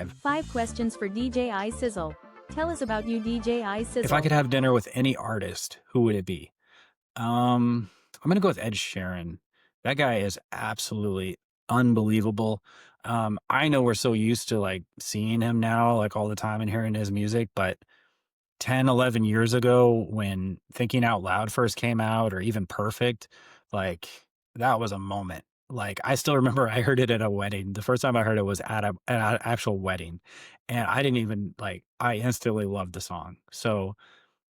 5 questions for DJ iSizzle. Tell us about you, DJ If I iSizzle. could have dinner with any artist, who would it be? I'm gonna go with Ed Sheeran. That guy is absolutely unbelievable. I know we're so used to like seeing him now, like all the time and hearing his music, but 10, 11 years ago when Thinking Out Loud first came out, or even Perfect, like that was a moment. Like I still remember I heard it at a wedding. The first time I heard it was at an actual wedding. And I didn't even like I instantly loved the song. So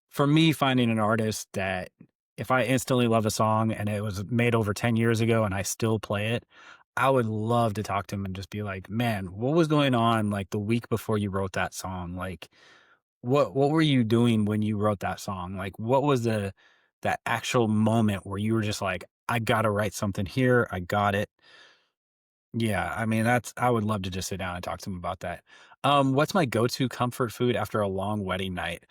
for me, finding an artist that if I instantly love a song and it was made over 10 years ago and I still play it, I would love to talk to him and just be like, "Man, what was going on like the week before you wrote that song? Like what were you doing when you wrote that song? Like what was that actual moment where you were just like, I got to write something here. I got it." Yeah, I mean, that's I would love to just sit down and talk to him about that. What's my go-to comfort food after a long wedding night?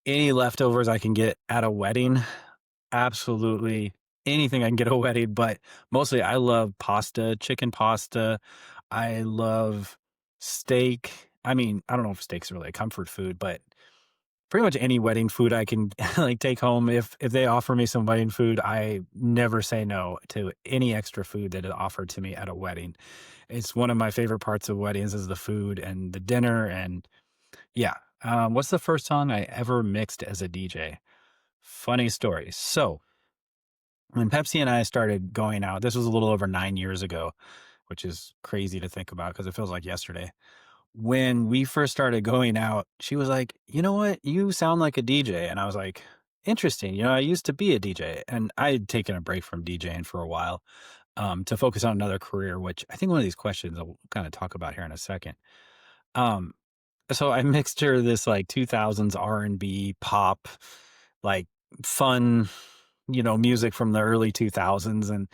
Any leftovers I can get at a wedding, absolutely anything I can get at a wedding, but mostly I love pasta, chicken pasta. I love steak. I mean, I don't know if steak's really a comfort food, but pretty much any wedding food I can like take home. If they offer me some wedding food, I never say no to any extra food that is offered to me at a wedding. It's one of my favorite parts of weddings is the food and the dinner and yeah. What's the first song I ever mixed as a DJ? Funny story. So when Pepsi and I started going out, this was a little over 9 years ago, which is crazy to think about because it feels like yesterday. When we first started going out, she was like, "You know what? You sound like a DJ." And I was like, "Interesting. You know, I used to be a DJ." And I had taken a break from DJing for a while to focus on another career, which I think one of these questions I'll kind of talk about here in a second. Um, so I mixed her this like 2000s R&B pop, like fun, music from the early 2000s. And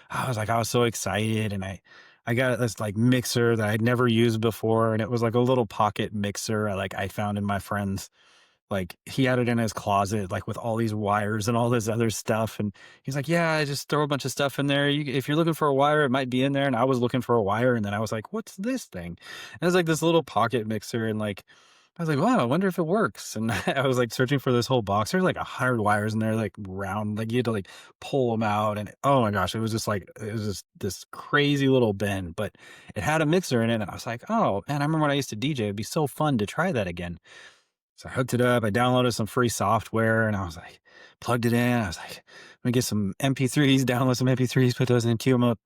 I was so excited. And I got this like mixer that I'd never used before. And it was like a little pocket mixer I found in my friend's like, he had it in his closet, like, with all these wires and all this other stuff, and he's like, "Yeah, I just throw a bunch of stuff in there. If you're looking for a wire, it might be in there." And I was looking for a wire, and then I was like, "What's this thing?" And it was like this little pocket mixer, and, like, I was like, "Wow, I wonder if it works." And I was, like, searching for this whole box. There's, like, 100 wires in there, like, round, like, you had to, like, pull them out, and oh my gosh, it was just this crazy little bin, but it had a mixer in it, and I was like, "Oh, man, I remember when I used to DJ, it'd be so fun to try that again." So I hooked it up. I downloaded some free software and I was like, plugged it in. I was like, let me get some MP3s, download some MP3s, put those in, queue them up.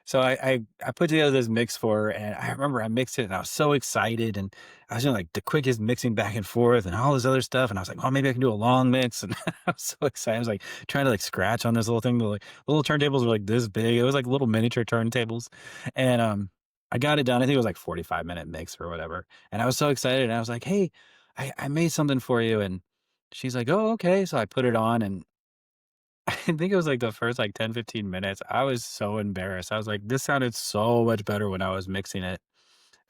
So I put together this mix for her and I remember I mixed it and I was so excited and I was doing like the quickest mixing back and forth and all this other stuff. And I was like, oh, maybe I can do a long mix. And I was so excited. I was like trying to like scratch on this little thing. The little turntables were like this big. It was like little miniature turntables. And I got it done. I think it was like 45-minute mix or whatever. And I was so excited. And I was like, hey, I made something for you. And she's like, oh, okay. So I put it on and I think it was like the first like 10, 15 minutes. I was so embarrassed. I was like, this sounded so much better when I was mixing it.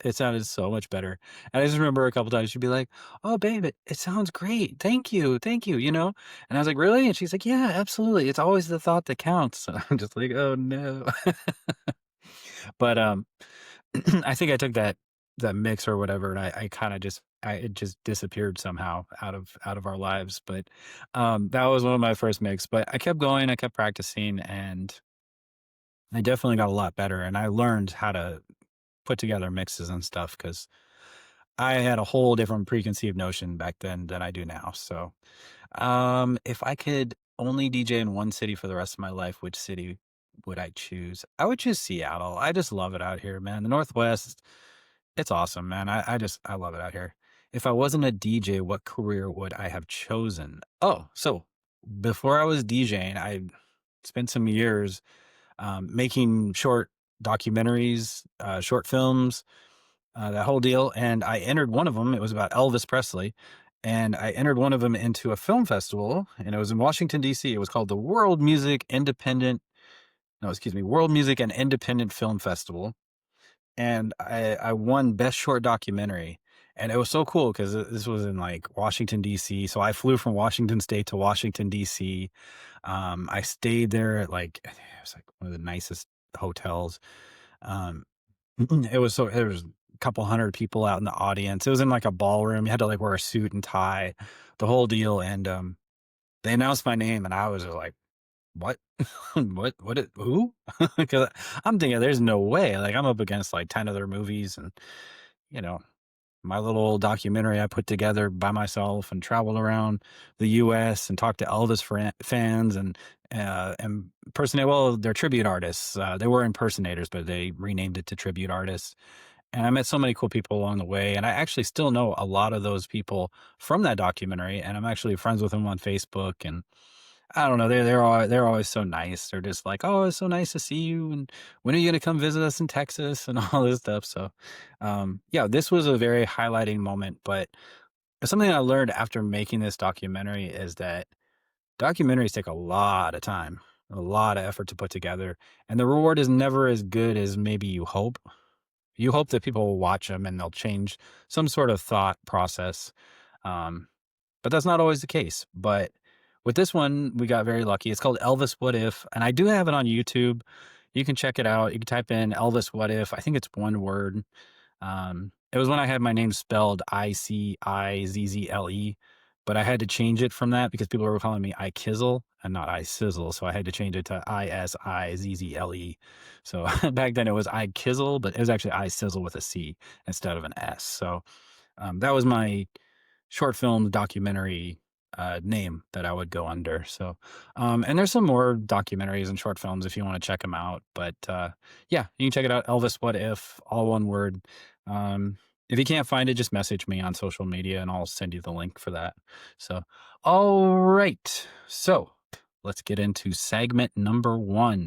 It sounded so much better. And I just remember a couple times she'd be like, oh, babe, it sounds great. Thank you. Thank you. And I was like, really? And she's like, yeah, absolutely. It's always the thought that counts. And I'm just like, oh, no. But I think I took that mix or whatever, and I kind of just it just disappeared somehow out of our lives. But that was one of my first mix. But I kept going, I kept practicing, and I definitely got a lot better. And I learned how to put together mixes and stuff because I had a whole different preconceived notion back then than I do now. So if I could only DJ in one city for the rest of my life, which city would I choose? I would choose Seattle. I just love it out here, man. The Northwest, it's awesome, man. I love it out here. If I wasn't a DJ, what career would I have chosen? Oh, so before I was DJing, I spent some years making short documentaries, short films, that whole deal. And I entered one of them. It was about Elvis Presley. And I entered one of them into a film festival, and it was in Washington, D.C. It was called the World Music and Independent Film Festival. And I won Best Short Documentary. And it was so cool because this was in like Washington, D.C. So I flew from Washington State to Washington, D.C. I stayed there at like, it was like one of the nicest hotels. Um, it was couple hundred people out in the audience. It was in like a ballroom. You had to like wear a suit and tie, the whole deal. And they announced my name, and I was just like, "What? Who?" Because I'm thinking, there's no way. Like I'm up against like 10 other movies, and you know, my little documentary I put together by myself and traveled around the U.S. and talked to Elvis fans and impersonate. Well, they're tribute artists. They were impersonators, but they renamed it to tribute artists. And I met so many cool people along the way, and I actually still know a lot of those people from that documentary, and I'm actually friends with them on Facebook. And I don't know, they're always so nice. They're just like, "Oh, it's so nice to see you, and when are you gonna come visit us in Texas?" and all this stuff. So, yeah, this was a very highlighting moment. But something I learned after making this documentary is that documentaries take a lot of time, a lot of effort to put together, and the reward is never as good as maybe you hope. You hope that people will watch them and they'll change some sort of thought process. Um, but that's not always the case. But with this one, we got very lucky. It's called Elvis What If, and I do have it on YouTube. You can check it out. You can type in Elvis What If. I think it's one word. It was when I had my name spelled Icizzle, but I had to change it from that because people were calling me iKizzle and not iSizzle. So I had to change it to Isizzle. So back then it was iKizzle, but it was actually iSizzle with a C instead of an S. So that was my short film documentary name that I would go under. So, and there's some more documentaries and short films if you want to check them out. But yeah, you can check it out. Elvis What If, all one word. If you can't find it, just message me on social media and I'll send you the link for that. So, all right. So let's get into segment number 1.